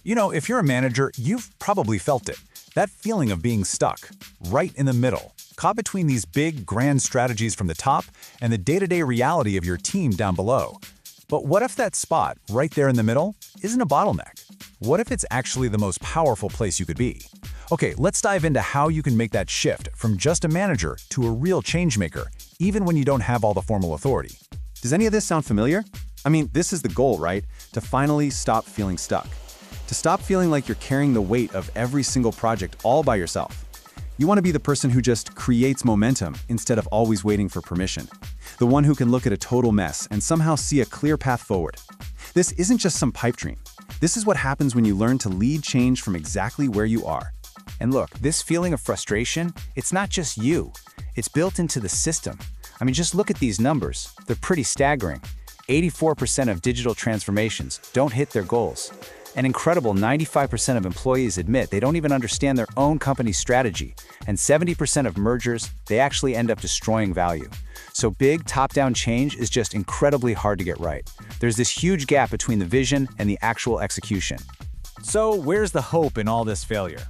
You know, if you're a manager, you've probably felt it. That feeling of being stuck, right in the middle, caught between these big, grand strategies from the top and the day-to-day reality of your team down below. But what if that spot, right there in the middle, isn't a bottleneck? What if it's actually the most powerful place you could be? Okay, let's dive into how you can make that shift from just a manager to a real changemaker, even when you don't have all the formal authority. Does any of this sound familiar? I mean, this is the goal, right? To finally stop feeling stuck. To stop feeling like you're carrying the weight of every single project all by yourself. You want to be the person who just creates momentum instead of always waiting for permission. The one who can look at a total mess and somehow see a clear path forward. This isn't just some pipe dream. This is what happens when you learn to lead change from exactly where you are. And look, this feeling of frustration, it's not just you. It's built into the system. I mean, just look at these numbers. They're pretty staggering. 84% of digital transformations don't hit their goals. An incredible 95% of employees admit they don't even understand their own company's strategy, and 70% of mergers, they actually end up destroying value. So big top-down change is just incredibly hard to get right. There's this huge gap between the vision and the actual execution. So where's the hope in all this failure?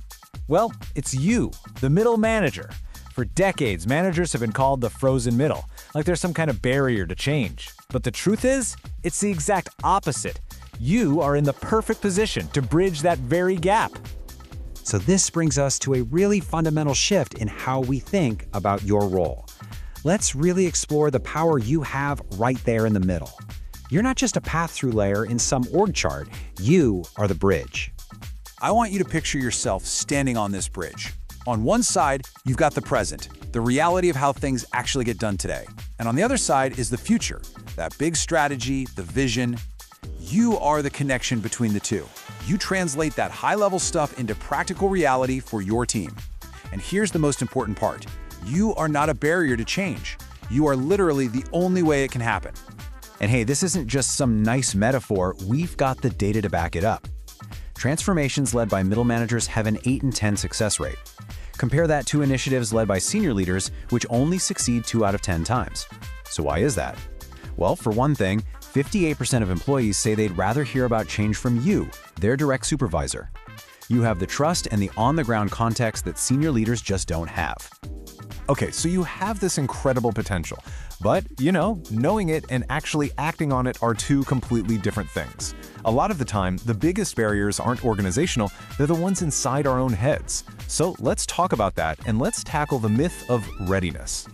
Well, it's you, the middle manager. For decades, managers have been called the frozen middle, like there's some kind of barrier to change. But the truth is, it's the exact opposite. You are in the perfect position to bridge that very gap. So this brings us to a really fundamental shift in how we think about your role. Let's really explore the power you have right there in the middle. You're not just a path-through layer in some org chart, you are the bridge. I want you to picture yourself standing on this bridge. On one side, you've got the present, the reality of how things actually get done today. And on the other side is the future, that big strategy, the vision. You are the connection between the two. You translate that high-level stuff into practical reality for your team. And here's the most important part. You are not a barrier to change. You are literally the only way it can happen. And hey, this isn't just some nice metaphor, we've got the data to back it up. Transformations led by middle managers have an 8 in 10 success rate. Compare that to initiatives led by senior leaders, which only succeed 2 out of 10 times. So why is that? Well, for one thing, 58% of employees say they'd rather hear about change from you, their direct supervisor. You have the trust and the on-the-ground context that senior leaders just don't have. Okay, so you have this incredible potential, but, knowing it and actually acting on it are two completely different things. A lot of the time, the biggest barriers aren't organizational, they're the ones inside our own heads. So let's talk about that, and let's tackle the myth of readiness.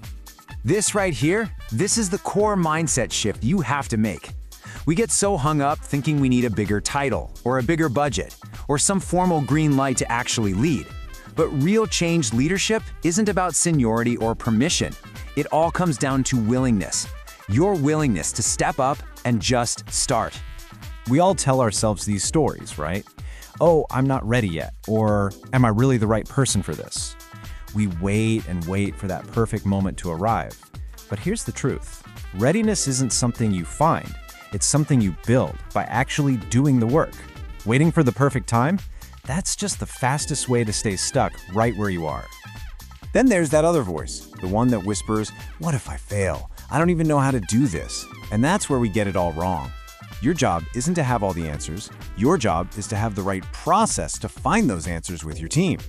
This right here, this is the core mindset shift you have to make. We get so hung up thinking we need a bigger title, or a bigger budget, or some formal green light to actually lead. But real change leadership isn't about seniority or permission. It all comes down to willingness. Your willingness to step up and just start. We all tell ourselves these stories, right? Oh, I'm not ready yet, or am I really the right person for this? We wait and wait for that perfect moment to arrive. But here's the truth. Readiness isn't something you find. It's something you build by actually doing the work. Waiting for the perfect time? That's just the fastest way to stay stuck right where you are. Then there's that other voice, the one that whispers, "What if I fail? I don't even know how to do this." And that's where we get it all wrong. Your job isn't to have all the answers. Your job is to have the right process to find those answers with your team.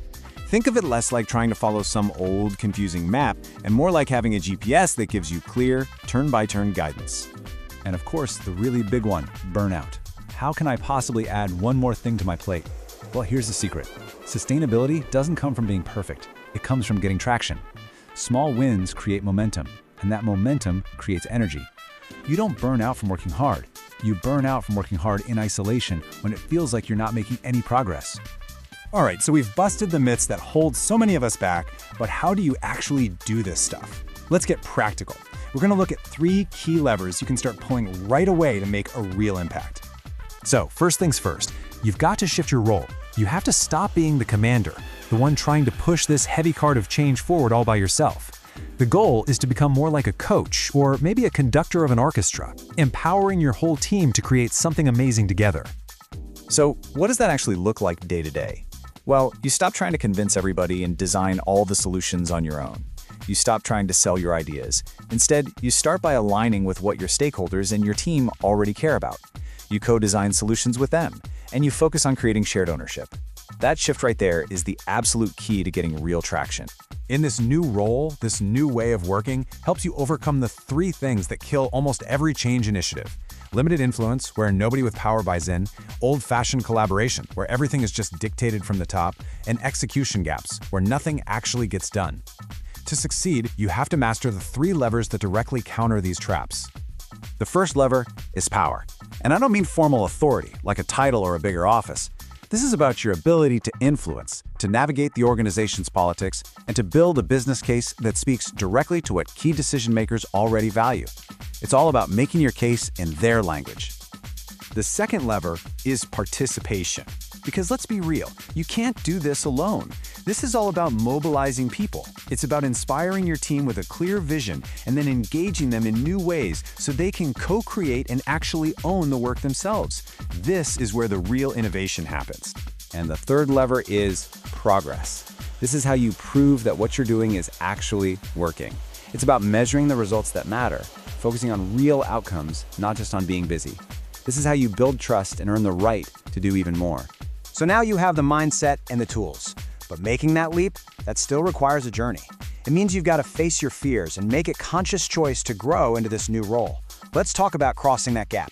Think of it less like trying to follow some old, confusing map and more like having a GPS that gives you clear, turn-by-turn guidance. And of course, the really big one, burnout. How can I possibly add one more thing to my plate? Well, here's the secret. Sustainability doesn't come from being perfect. It comes from getting traction. Small wins create momentum, and that momentum creates energy. You don't burn out from working hard. You burn out from working hard in isolation when it feels like you're not making any progress. All right, so we've busted the myths that hold so many of us back, but how do you actually do this stuff? Let's get practical. We're going to look at 3 key levers you can start pulling right away to make a real impact. So, first things first, you've got to shift your role. You have to stop being the commander, the one trying to push this heavy cart of change forward all by yourself. The goal is to become more like a coach, or maybe a conductor of an orchestra, empowering your whole team to create something amazing together. So, what does that actually look like day to day? Well, you stop trying to convince everybody and design all the solutions on your own. You stop trying to sell your ideas. Instead, you start by aligning with what your stakeholders and your team already care about. You co-design solutions with them, and you focus on creating shared ownership. That shift right there is the absolute key to getting real traction. In this new role, this new way of working helps you overcome the three things that kill almost every change initiative. Limited influence, where nobody with power buys in, old-fashioned collaboration, where everything is just dictated from the top, and execution gaps, where nothing actually gets done. To succeed, you have to master the three levers that directly counter these traps. The first lever is power. And I don't mean formal authority, like a title or a bigger office. This is about your ability to influence, to navigate the organization's politics, and to build a business case that speaks directly to what key decision makers already value. It's all about making your case in their language. The second lever is participation. Because let's be real, you can't do this alone. This is all about mobilizing people. It's about inspiring your team with a clear vision and then engaging them in new ways so they can co-create and actually own the work themselves. This is where the real innovation happens. And the third lever is progress. This is how you prove that what you're doing is actually working. It's about measuring the results that matter, focusing on real outcomes, not just on being busy. This is how you build trust and earn the right to do even more. So now you have the mindset and the tools. But making that leap, that still requires a journey. It means you've got to face your fears and make a conscious choice to grow into this new role. Let's talk about crossing that gap.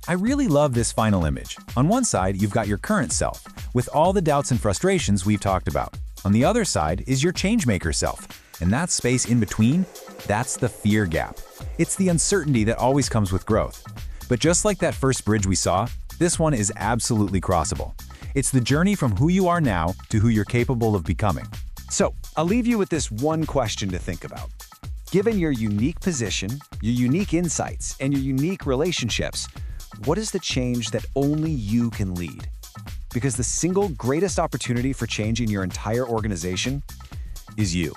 I really love this final image. On one side, you've got your current self, with all the doubts and frustrations we've talked about. On the other side is your Changemaker self. And that space in between, that's the fear gap. It's the uncertainty that always comes with growth. But just like that first bridge we saw, this one is absolutely crossable. It's the journey from who you are now to who you're capable of becoming. So, I'll leave you with this one question to think about. Given your unique position, your unique insights, and your unique relationships, what is the change that only you can lead? Because the single greatest opportunity for changing your entire organization is you.